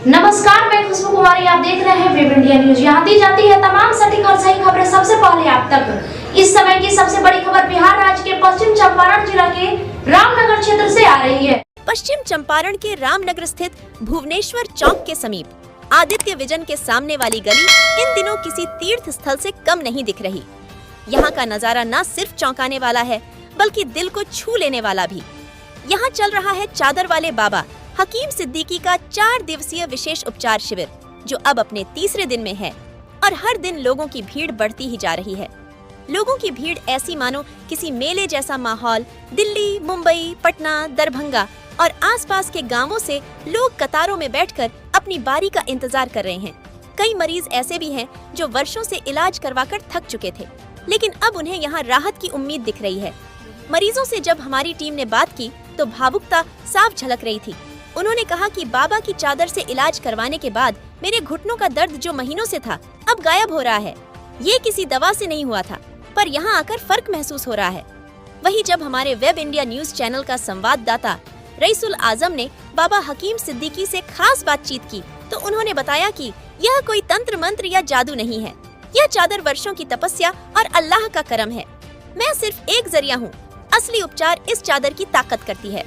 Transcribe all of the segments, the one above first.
नमस्कार, मैं खुशबू कुमारी। आप देख रहे हैं वेब इंडिया न्यूज। यहाँ दी जाती है तमाम सटीक और सही खबरें सबसे पहले आप तक। इस समय की सबसे बड़ी खबर बिहार राज्य के पश्चिम चंपारण जिला के रामनगर क्षेत्र से आ रही है। पश्चिम चंपारण के रामनगर स्थित भुवनेश्वर चौक के समीप आदित्य विजन के सामने वाली गली इन दिनों किसी तीर्थ स्थल से कम नहीं दिख रही। यहाँ का नजारा न सिर्फ चौंकाने वाला है बल्कि दिल को छू लेने वाला भी। यहाँ चल रहा है चादर वाले बाबा हकीम सिद्दीकी का 4 दिवसीय विशेष उपचार शिविर, जो अब अपने तीसरे दिन में है और हर दिन लोगों की भीड़ बढ़ती ही जा रही है। लोगों की भीड़ ऐसी मानो किसी मेले जैसा माहौल। दिल्ली, मुंबई, पटना, दरभंगा और आसपास के गांवों से लोग कतारों में बैठकर अपनी बारी का इंतजार कर रहे हैं। कई मरीज ऐसे भी हैं जो वर्षों से इलाज करवाकर थक चुके थे, लेकिन अब उन्हें यहाँ राहत की उम्मीद दिख रही है। मरीजों से जब हमारी टीम ने बात की तो भावुकता साफ झलक रही थी। उन्होंने कहा कि बाबा की चादर से इलाज करवाने के बाद मेरे घुटनों का दर्द जो महीनों से था अब गायब हो रहा है। ये किसी दवा से नहीं हुआ था, पर यहाँ आकर फर्क महसूस हो रहा है। वहीं जब हमारे वेब इंडिया न्यूज चैनल का संवाददाता रईसुल आजम ने बाबा हकीम सिद्दीकी से खास बातचीत की तो उन्होंने बताया कि यह कोई तंत्र मंत्र या जादू नहीं है। यह चादर वर्षों की तपस्या और अल्लाह का करम है। मैं सिर्फ एक जरिया हूँ। असली उपचार इस चादर की ताकत करती है।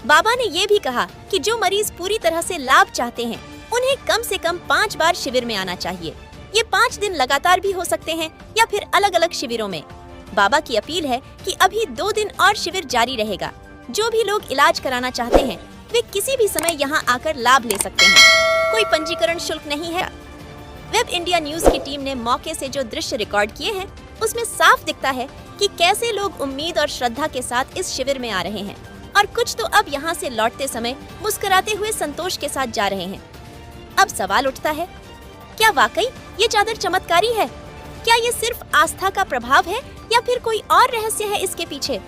बाबा ने ये भी कहा कि जो मरीज पूरी तरह से लाभ चाहते हैं उन्हें कम से कम 5 बार शिविर में आना चाहिए। ये 5 दिन लगातार भी हो सकते हैं या फिर अलग अलग शिविरों में। बाबा की अपील है कि अभी 2 दिन और शिविर जारी रहेगा। जो भी लोग इलाज कराना चाहते हैं वे किसी भी समय यहाँ आकर लाभ ले सकते हैं। कोई पंजीकरण शुल्क नहीं है। वेब इंडिया न्यूज की टीम ने मौके से जो दृश्य रिकॉर्ड किए हैं उसमें साफ दिखता है कि कैसे लोग उम्मीद और श्रद्धा के साथ इस शिविर में आ रहे हैं और कुछ तो अब यहाँ से लौटते समय मुस्कुराते हुए संतोष के साथ जा रहे हैं। अब सवाल उठता है, क्या वाकई ये चादर चमत्कारी है? क्या ये सिर्फ आस्था का प्रभाव है या फिर कोई और रहस्य है इसके पीछे?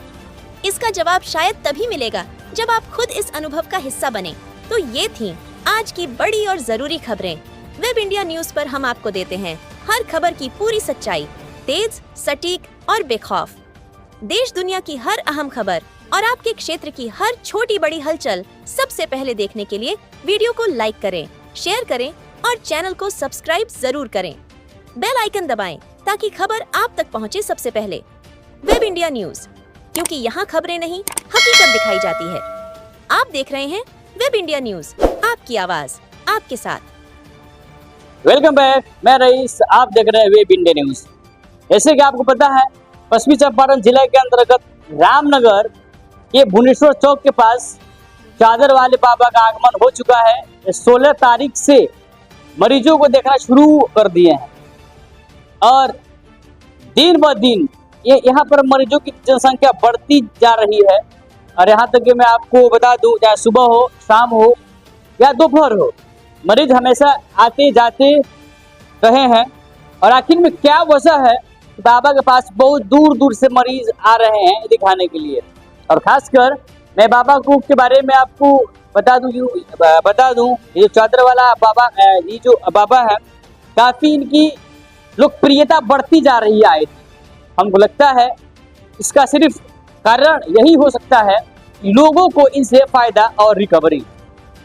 इसका जवाब शायद तभी मिलेगा जब आप खुद इस अनुभव का हिस्सा बने। तो ये थी आज की बड़ी और जरूरी खबरें। वेब इंडिया न्यूज पर हम आपको देते हैं हर खबर की पूरी सच्चाई, तेज, सटीक और बेखौफ। देश दुनिया की हर अहम खबर और आपके क्षेत्र की हर छोटी बड़ी हलचल सबसे पहले देखने के लिए वीडियो को लाइक करें, शेयर करें और चैनल को सब्सक्राइब जरूर करें। बेल आइकन दबाएं ताकि खबर आप तक पहुंचे सबसे पहले। वेब इंडिया न्यूज, क्योंकि यहाँ खबरें नहीं हकीकत दिखाई जाती है। आप देख रहे हैं वेब इंडिया न्यूज, आपकी आवाज आपके साथ। वेलकम बैक, मैं रईस, आप देख रहे हैं वेब इंडिया न्यूज। जैसे कि आपको पता है, पश्चिमी चंपारण जिला के अंतर्गत रामनगर के भुवनेश्वर चौक के पास चादर वाले बाबा का आगमन हो चुका है। 16 तारीख से मरीजों को देखना शुरू कर दिए हैं और दिन ब दिन ये यहाँ पर मरीजों की जनसंख्या बढ़ती जा रही है। और यहाँ तक कि मैं आपको बता दूं, चाहे सुबह हो, शाम हो या दोपहर हो, मरीज हमेशा आते जाते रहे हैं। और आखिर में क्या वजह है बाबा के पास बहुत दूर दूर से मरीज आ रहे हैं दिखाने के लिए? और खासकर मैं बाबा को के बारे में आपको बता दूं ये जो चादर वाला बाबा, ये जो बाबा है, काफी इनकी लोकप्रियता बढ़ती जा रही है। हमको लगता है इसका सिर्फ कारण यही हो सकता है, लोगों को इनसे फायदा और रिकवरी।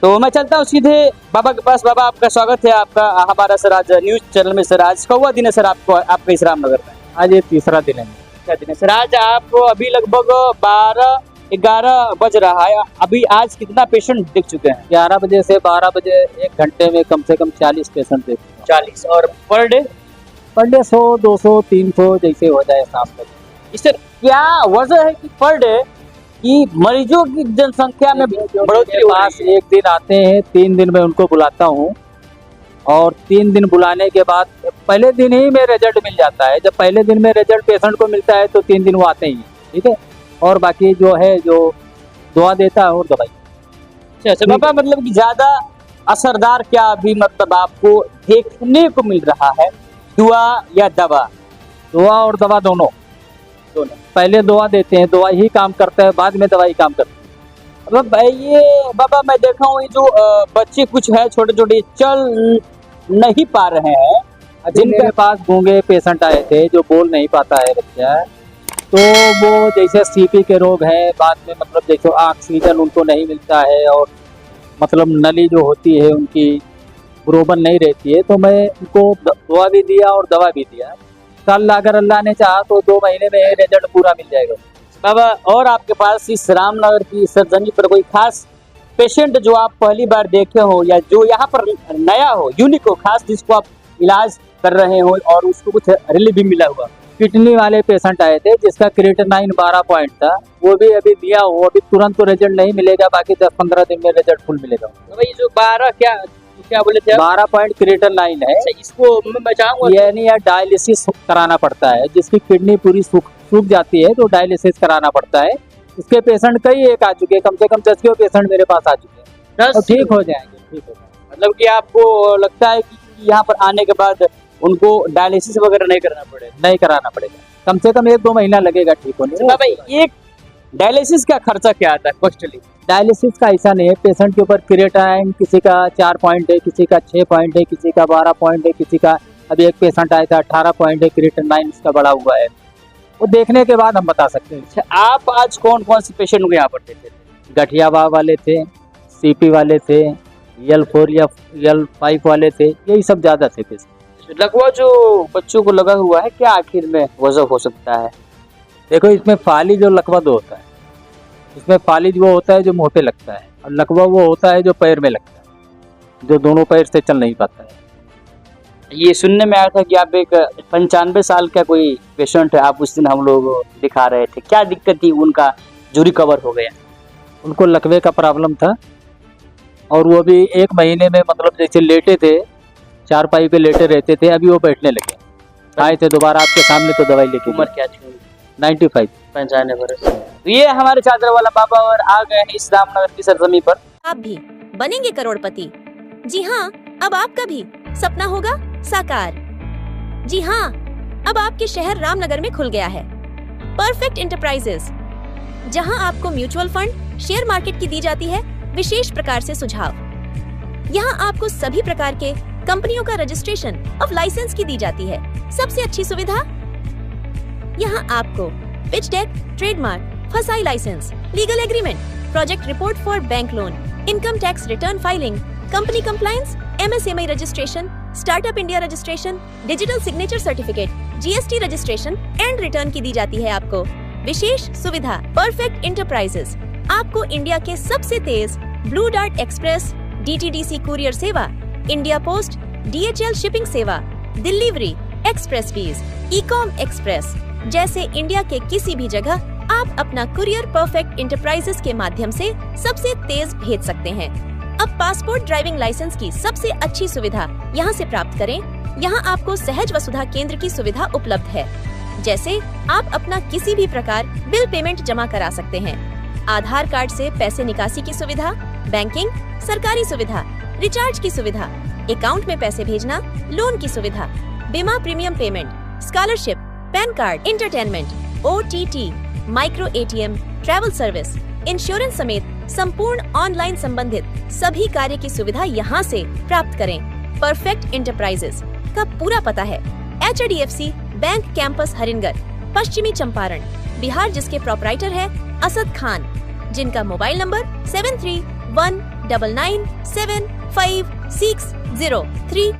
तो मैं चलता हूँ सीधे बाबा के पास। बाबा, आपका स्वागत है आपका हमारा सर आज न्यूज चैनल में। सर, आज कौवा दिन है सर आपको आपके इस रामनगर में? आज ये तीसरा दिन है। क्या दिन है सर? आज आप अभी लगभग 12-11 बज रहा है। अभी आज कितना पेशेंट देख चुके हैं? 11 बजे से 12 बजे 1 घंटे में कम से कम 40 पेशेंट देख 40। और पर डे 100, 200, 300 जैसे हो जाए सांस पर। सर, क्या वजह है कि पर डे कि मरीजों की जनसंख्या में बढ़ोतरी हो पास एक दिन आते हैं, 3 दिन में उनको बुलाता हूँ और 3 दिन बुलाने के बाद पहले दिन ही में रिजल्ट मिल जाता है। जब पहले दिन में रिजल्ट पेशेंट को मिलता है तो 3 दिन वो आते ही, ठीक है। और बाकी जो है जो दुआ देता है और दवाई। अच्छा बाबा, मतलब कि ज्यादा असरदार क्या अभी मतलब आपको देखने को मिल रहा है, दुआ या दवा? दुआ और दवा दोनों। पहले दुआ देते हैं, दवा ही काम करता है, बाद में दवाई काम करती है। अब ये बाबा मैं देखा हूँ, ये जो बच्चे कुछ है छोटे छोटे चल नहीं पा रहे हैं, जिनके पास गूंगे पेशेंट आए थे जो बोल नहीं पाता है बच्चा, तो वो जैसे सीपी के रोग है, बाद में मतलब जैसे ऑक्सीजन उनको नहीं मिलता है और मतलब नली जो होती है उनकी ग्रोबन नहीं रहती है, तो मैं उनको दवा भी दिया और दवा भी दिया। कल अगर अल्लाह ने चाहा तो 2 महीने में रिजल्ट पूरा मिल जाएगा। बाबा, और आपके पास इस रामनगर की सरजमी पर कोई खास पेशेंट जो आप पहली बार देखे हो या जो यहाँ पर नया हो, यूनिक हो, खास जिसको आप इलाज कर रहे हो और उसको कुछ रिलीफ भी मिला हुआ? किडनी वाले पेशेंट आए थे जिसका क्रिएटिनिन 12 पॉइंट था, वो भी अभी दिया हो, अभी तुरंत तो रिजल्ट नहीं मिलेगा, बाकी 10-15 दिन में रिजल्ट फुल मिलेगा। बाबा, ये जो 12 क्या बोले थे आप? 12 पॉइंट क्रिएटिनिन है। अच्छा, इसको मैं बचाऊंगा। यानी यह डायलिसिस कराना पड़ता है, जिसकी किडनी पूरी सूख जाती है तो डायलिसिस कराना पड़ता है। इसके पेशेंट कई एक आ चुके हैं, कम से कम 10 के पेशेंट मेरे पास आ चुके हैं। 10 और ठीक हो जाएंगे, ठीक हो जाएंगे। मतलब कि आपको लगता है कि यहाँ पर आने के बाद उनको डायलिसिस वगैरह नहीं करना पड़ेगा? नहीं कराना पड़ेगा, कम से कम 1-2 महीना लगेगा ठीक होने में। भाई, एक डायलिसिस का खर्चा क्या आता है कॉस्टली? डायलिसिस का ऐसा नहीं है, पेशेंट के ऊपर क्रिएटिनिन किसी का 4 पॉइंट है, किसी का 6 पॉइंट है, किसी का 12 पॉइंट है, किसी का अभी एक पेशेंट आया था 18 पॉइंट है क्रिएटिनिन इसका बढ़ा हुआ है। वो देखने के बाद हम बता सकते हैं। अच्छा, आप आज कौन कौन से पेशेंट को यहाँ पर देते थे? गठियावा वाले थे, सीपी वाले थे, L4 या L5 वाले थे, यही सब ज्यादा थे पेशेंट। लकवा जो बच्चों को लगा हुआ है, क्या आखिर में वजह हो सकता है? देखो, इसमें फाली जो लकवा दो होता है, इसमें फाली वो होता है जो मुंह पे लगता है, और लकवा वो होता है जो पैर में लगता है, जो दोनों पैर से चल नहीं पाता है। ये सुनने में आया था कि आप एक 95 साल का कोई पेशेंट है, आप उस दिन हम लोग दिखा रहे थे, क्या दिक्कत थी उनका जो रिकवर हो गया? उनको लकवे का प्रॉब्लम था और वो भी 1 महीने में, मतलब जैसे लेटे थे, चारपाई पे लेटे रहते थे, अभी वो बैठने लगे। आए थे दोबारा आपके सामने तो दवाई लेके। उम्र क्या थी? 95 95 वर्ष। तो ये हमारे चादर वाला बाबा और आ गए हैं इस रामनगर की सरजमी पर। आप भी बनेंगे करोड़पति। जी हाँ, अब आपका भी सपना होगा साकार। जी हाँ, अब आपके शहर रामनगर में खुल गया है परफेक्ट इंटरप्राइजेस, जहां आपको म्यूचुअल फंड, शेयर मार्केट की दी जाती है विशेष प्रकार से सुझाव। यहां आपको सभी प्रकार के कंपनियों का रजिस्ट्रेशन ऑफ लाइसेंस की दी जाती है। सबसे अच्छी सुविधा, यहाँ आपको pitch deck, trademark, FSSAI licence, legal agreement, project report for bank loan, income tax return filing, company compliance, MSME registration, startup India registration, digital signature certificate, GST registration and return की दी जाती है आपको। विशेष सुविधा, परफेक्ट इंटरप्राइजेस आपको India के सबसे तेज Blue Dart Express, DTDC courier सेवा, इंडिया पोस्ट, DHL शिपिंग सेवा, delivery, express fees, Ecom Express जैसे इंडिया के किसी भी जगह आप अपना कुरियर परफेक्ट इंटरप्राइजेस के माध्यम से सबसे तेज भेज सकते हैं। अब पासपोर्ट, ड्राइविंग लाइसेंस की सबसे अच्छी सुविधा यहाँ से प्राप्त करें। यहाँ आपको सहज वसुधा केंद्र की सुविधा उपलब्ध है, जैसे आप अपना किसी भी प्रकार बिल पेमेंट जमा करा सकते हैं, आधार कार्ड से पैसे निकासी की सुविधा, बैंकिंग, सरकारी सुविधा, रिचार्ज की सुविधा, अकाउंट में पैसे भेजना, लोन की सुविधा, बीमा premium payment, scholarship, pan card, entertainment, OTT, micro ATM, travel service, insurance समेत संपूर्ण ऑनलाइन संबंधित सभी कार्य की सुविधा यहाँ से प्राप्त करें। परफेक्ट इंटरप्राइजेस का पूरा पता है HDFC बैंक कैंपस हरिनगर, पश्चिमी चंपारण, बिहार, जिसके प्रोपराइटर है असद खान, जिनका मोबाइल नंबर 7319975603